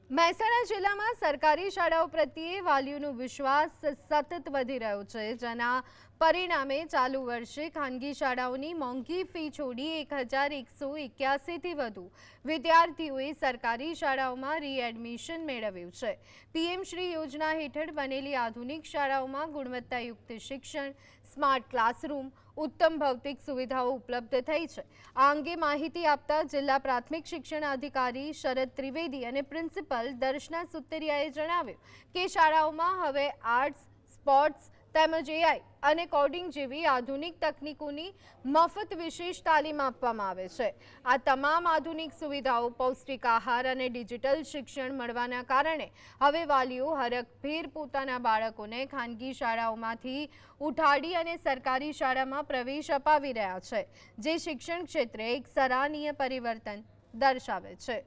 મહેસાણા જિલ્લામાં સરકારી શાળાઓ પ્રત્યે વાલીઓનો વિશ્વાસ સતત વધી રહ્યો છે, જેના પરિણામે ચાલુ વર્ષે ખાનગી શાળાઓની મોંઘી ફી છોડી 1181થી વધુ વિદ્યાર્થીઓએ સરકારી શાળાઓમાં રીએડમિશન મેળવ્યું છે। પીએમ શ્રી યોજના હેઠળ બનેલી આધુનિક શાળાઓમાં ગુણવત્તાયુક્ત શિક્ષણ, સ્માર્ટ ક્લાસરૂમ, ઉત્તમ ભૌતિક સુવિધાઓ ઉપલબ્ધ થઈ છે। આ અંગે માહિતી આપતા જિલ્લા પ્રાથમિક શિક્ષણ અધિકારી શરદ ત્રિવેદી અને પ્રિન્સિપલ દર્શના સુતરિયાએ જણાવ્યું કે શાળાઓમાં હવે આર્ટ્સ, સ્પોર્ટ્સ તેમજ એઆઈ અને કોડિંગ જેવી આધુનિક તકનીકોની મફત વિશેષ તાલીમ આપવામાં આવે છે। આ તમામ આધુનિક સુવિધાઓ, પૌષ્ટિક આહાર અને ડિજિટલ શિક્ષણ મળવાના કારણે હવે વાલીઓ હરખભેર પોતાના બાળકોને ખાનગી શાળાઓમાંથી ઉઠાડી અને સરકારી શાળામાં પ્રવેશ અપાવી રહ્યા છે, જે શિક્ષણ ક્ષેત્રે એક સરાહનીય પરિવર્તન દર્શાવે છે।